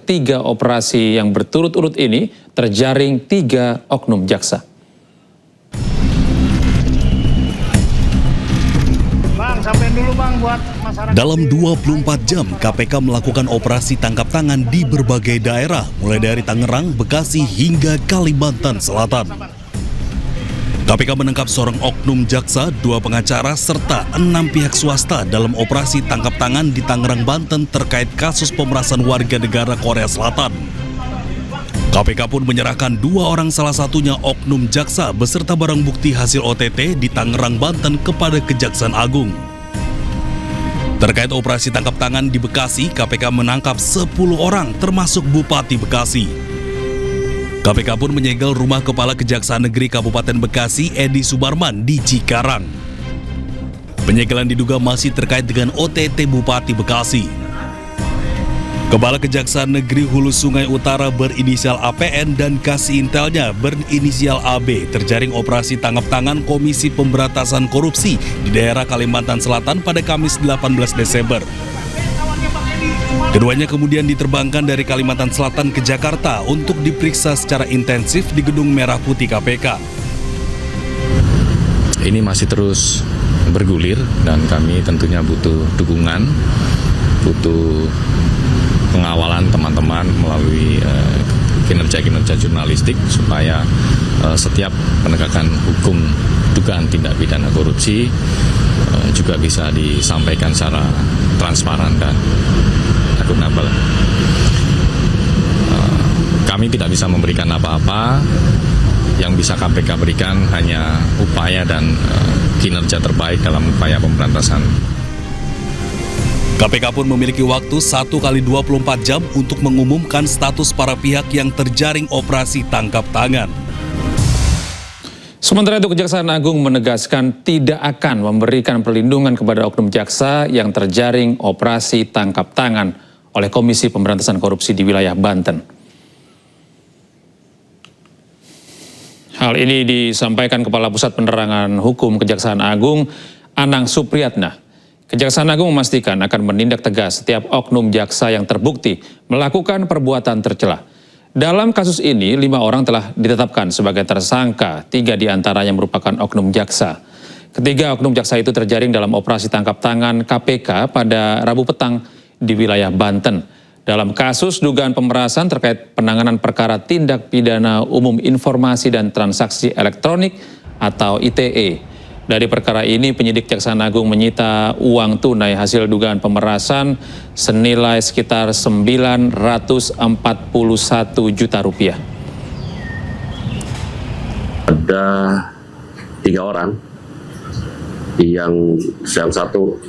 ketiga operasi yang berturut-urut ini terjaring 3 oknum jaksa. Bang, sampein dulu bang buat masyarakat. Dalam 24 jam, KPK melakukan operasi tangkap tangan di berbagai daerah, mulai dari Tangerang, Bekasi, hingga Kalimantan Selatan. KPK menangkap seorang oknum jaksa, 2 pengacara, serta 6 pihak swasta dalam operasi tangkap tangan di Tangerang, Banten terkait kasus pemerasan warga negara Korea Selatan. KPK pun menyerahkan 2 orang, salah satunya oknum jaksa beserta barang bukti hasil OTT di Tangerang, Banten kepada Kejaksaan Agung. Terkait operasi tangkap tangan di Bekasi, KPK menangkap 10 orang termasuk Bupati Bekasi. KPK pun menyegel rumah Kepala Kejaksaan Negeri Kabupaten Bekasi, Edi Subarman, di Cikarang. Penyegelan diduga masih terkait dengan OTT Bupati Bekasi. Kepala Kejaksaan Negeri Hulu Sungai Utara berinisial APN dan kasih intelnya berinisial AB terjaring operasi tangkap tangan Komisi Pemberantasan Korupsi di daerah Kalimantan Selatan pada Kamis 18 Desember. Keduanya kemudian diterbangkan dari Kalimantan Selatan ke Jakarta untuk diperiksa secara intensif di Gedung Merah Putih KPK. Ini masih terus bergulir dan kami tentunya butuh dukungan, butuh pengawalan teman-teman melalui kinerja-kinerja jurnalistik supaya setiap penegakan hukum dugaan tindak pidana korupsi juga bisa disampaikan secara transparan dan akuntabel. Kami tidak bisa memberikan apa-apa, yang bisa KPK berikan hanya upaya dan kinerja terbaik dalam upaya pemberantasan. KPK pun memiliki waktu 1 kali 24 jam untuk mengumumkan status para pihak yang terjaring operasi tangkap tangan. Sementara itu, Kejaksaan Agung menegaskan tidak akan memberikan perlindungan kepada oknum jaksa yang terjaring operasi tangkap tangan oleh Komisi Pemberantasan Korupsi di wilayah Banten. Hal ini disampaikan Kepala Pusat Penerangan Hukum Kejaksaan Agung, Anang Supriyatna. Kejaksaan Agung memastikan akan menindak tegas setiap oknum jaksa yang terbukti melakukan perbuatan tercela. Dalam kasus ini, 5 orang telah ditetapkan sebagai tersangka, 3 diantaranya merupakan oknum jaksa. Ketiga oknum jaksa itu terjaring dalam operasi tangkap tangan KPK pada Rabu petang di wilayah Banten. Dalam kasus dugaan pemerasan terkait penanganan perkara tindak pidana umum informasi dan transaksi elektronik atau ITE. Dari perkara ini, penyidik Kejaksaan Agung menyita uang tunai hasil dugaan pemerasan senilai sekitar 941 juta rupiah. Ada 3 orang, yang satu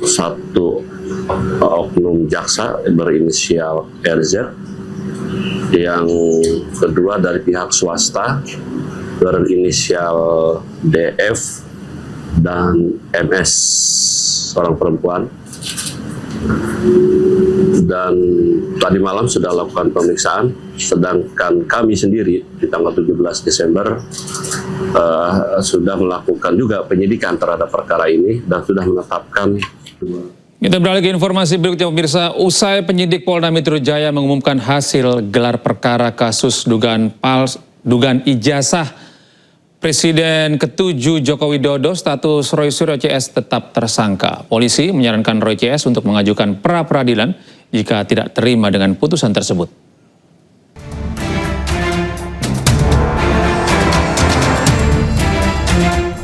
oknum jaksa berinisial RZ, yang kedua dari pihak swasta berinisial DF, dan MS, seorang perempuan. Dan tadi malam sudah lakukan pemeriksaan, sedangkan kami sendiri di tanggal 17 Desember sudah melakukan juga penyidikan terhadap perkara ini dan sudah menetapkan 2. Kita beralih ke informasi berikutnya, pemirsa. Usai penyidik Polda Metro Jaya mengumumkan hasil gelar perkara kasus dugaan ijazah Presiden ke-7 Joko Widodo, status Roy Suryo CS tetap tersangka. Polisi menyarankan Roy CS untuk mengajukan pra-peradilan jika tidak terima dengan putusan tersebut.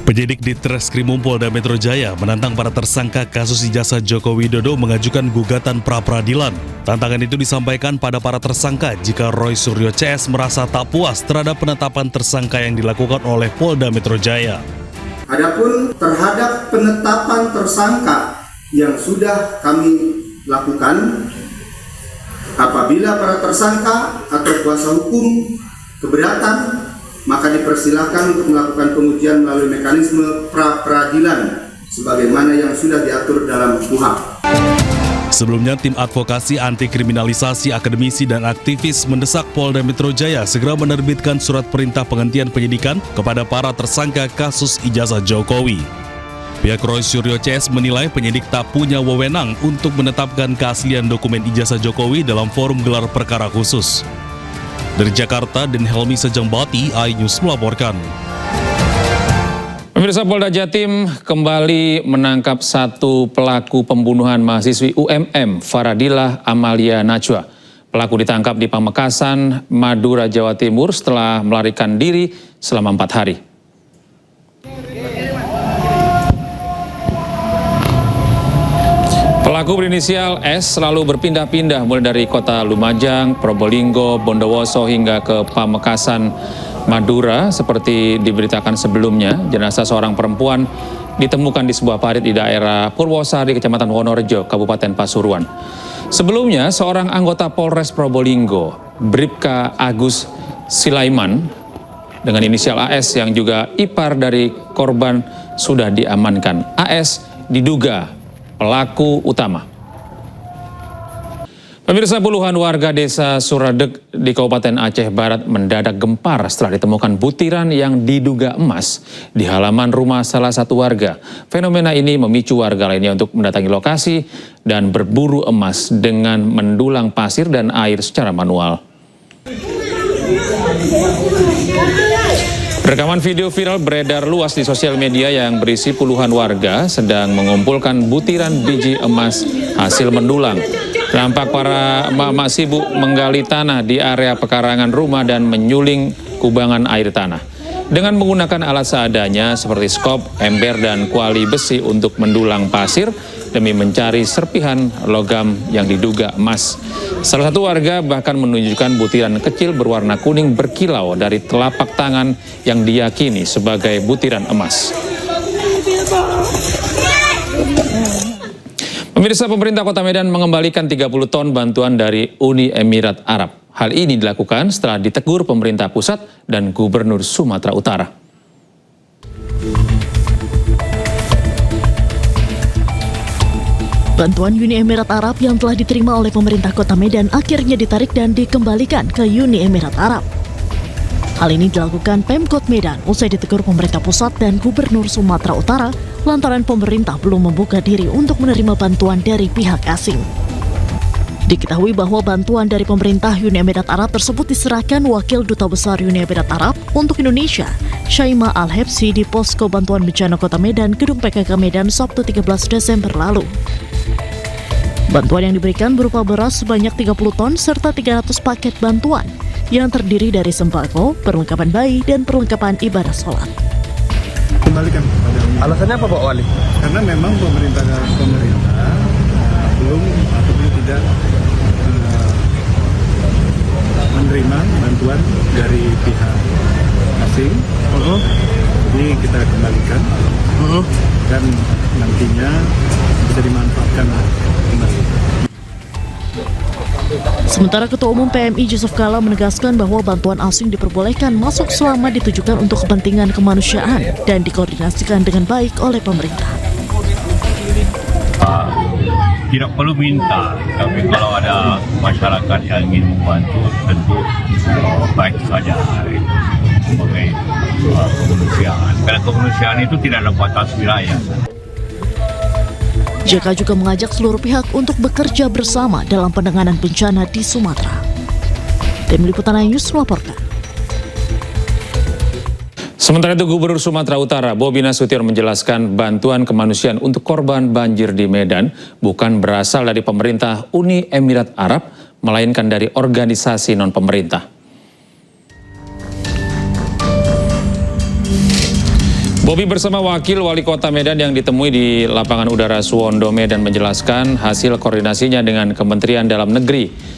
Penyidik di Treskrimum Polda Metro Jaya menantang para tersangka kasus ijazah Joko Widodo mengajukan gugatan pra-peradilan. Tantangan itu disampaikan pada para tersangka jika Roy Suryo CS merasa tak puas terhadap penetapan tersangka yang dilakukan oleh Polda Metro Jaya. Adapun terhadap penetapan tersangka yang sudah kami lakukan, apabila para tersangka atau kuasa hukum keberatan, maka dipersilakan untuk melakukan pengujian melalui mekanisme pra-peradilan sebagaimana yang sudah diatur dalam KUHP. Sebelumnya, tim advokasi anti kriminalisasi akademisi dan aktivis mendesak Polda Metro Jaya segera menerbitkan surat perintah penghentian penyidikan kepada para tersangka kasus ijazah Jokowi. Pihak Roy Suryo CS menilai penyidik tak punya wewenang untuk menetapkan keaslian dokumen ijazah Jokowi dalam forum gelar perkara khusus. Dari Jakarta, Den Helmi Sejangbati, iNews melaporkan. Pemirsa, Polda Jatim kembali menangkap satu pelaku pembunuhan mahasiswi UMM, Faradilah Amalia Najwa. Pelaku ditangkap di Pamekasan, Madura, Jawa Timur setelah melarikan diri selama 4 hari. Pelaku berinisial S selalu berpindah-pindah mulai dari kota Lumajang, Probolinggo, Bondowoso hingga ke Pamekasan, Madura. Seperti diberitakan sebelumnya, jenazah seorang perempuan ditemukan di sebuah parit di daerah Purwosari, Kecamatan Wonorejo, Kabupaten Pasuruan. Sebelumnya, seorang anggota Polres Probolinggo, Bribka Agus Silaiman, dengan inisial AS yang juga ipar dari korban sudah diamankan. AS diduga pelaku utama. Pemirsa, puluhan warga desa Suradeg di Kabupaten Aceh Barat mendadak gempar setelah ditemukan butiran yang diduga emas di halaman rumah salah satu warga. Fenomena ini memicu warga lainnya untuk mendatangi lokasi dan berburu emas dengan mendulang pasir dan air secara manual. Rekaman video viral beredar luas di sosial media yang berisi puluhan warga sedang mengumpulkan butiran biji emas hasil mendulang. Nampak para emak-emak sibuk menggali tanah di area pekarangan rumah dan menyuling kubangan air tanah. Dengan menggunakan alat seadanya seperti skop, ember, dan kuali besi untuk mendulang pasir demi mencari serpihan logam yang diduga emas. Salah satu warga bahkan menunjukkan butiran kecil berwarna kuning berkilau dari telapak tangan yang diyakini sebagai butiran emas. Pemirsa, pemerintah Kota Medan mengembalikan 30 ton bantuan dari Uni Emirat Arab. Hal ini dilakukan setelah ditegur pemerintah pusat dan Gubernur Sumatera Utara. Bantuan Uni Emirat Arab yang telah diterima oleh pemerintah Kota Medan akhirnya ditarik dan dikembalikan ke Uni Emirat Arab. Hal ini dilakukan Pemkot Medan usai ditegur pemerintah pusat dan Gubernur Sumatera Utara lantaran pemerintah belum membuka diri untuk menerima bantuan dari pihak asing. Diketahui bahwa bantuan dari pemerintah Uni Emirat Arab tersebut diserahkan Wakil Duta Besar Uni Emirat Arab untuk Indonesia, Syaimah Al-Hebsi, di Posko Bantuan Bencana Kota Medan, Gedung PKK Medan, Sabtu 13 Desember lalu. Bantuan yang diberikan berupa beras sebanyak 30 ton serta 300 paket bantuan yang terdiri dari sembako, perlengkapan bayi, dan perlengkapan ibadah sholat. Kembalikan kepada Uni. Alasannya apa Pak Wali? Karena memang pemerintah belum ataupun tidak menerima bantuan dari pihak asing. Jadi kita kembalikan dan nantinya bisa dimanfaatkan kembali. Sementara Ketua Umum PMI Yusuf Kala menegaskan bahwa bantuan asing diperbolehkan masuk selama ditujukan untuk kepentingan kemanusiaan dan dikoordinasikan dengan baik oleh pemerintah. Tidak perlu minta, tapi kalau ada masyarakat yang ingin membantu, tentu baik saja sebagai kemanusiaan. Karena kemanusiaan itu tidak ada batas wilayah. JK juga mengajak seluruh pihak untuk bekerja bersama dalam penanganan bencana di Sumatera. Tim Liputan iNews melaporkan. Sementara itu, Gubernur Sumatera Utara Bobi Nasution menjelaskan bantuan kemanusiaan untuk korban banjir di Medan bukan berasal dari pemerintah Uni Emirat Arab, melainkan dari organisasi non-pemerintah. Bobi bersama Wakil Wali Kota Medan yang ditemui di lapangan udara Suwondo, Medan menjelaskan hasil koordinasinya dengan Kementerian Dalam Negeri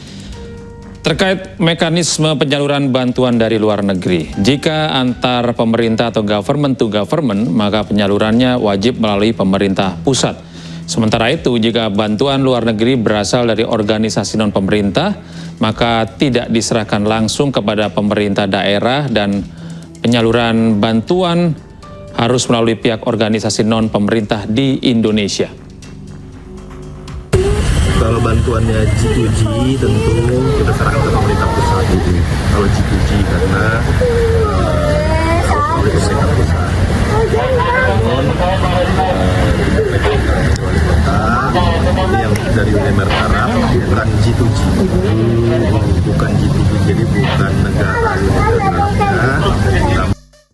terkait mekanisme penyaluran bantuan dari luar negeri. Jika antar pemerintah atau government to government, maka penyalurannya wajib melalui pemerintah pusat. Sementara itu, jika bantuan luar negeri berasal dari organisasi non-pemerintah, maka tidak diserahkan langsung kepada pemerintah daerah dan penyaluran bantuan harus melalui pihak organisasi non-pemerintah di Indonesia. Kalau bantuannya G2G tentu kita serahkan ke pemerintah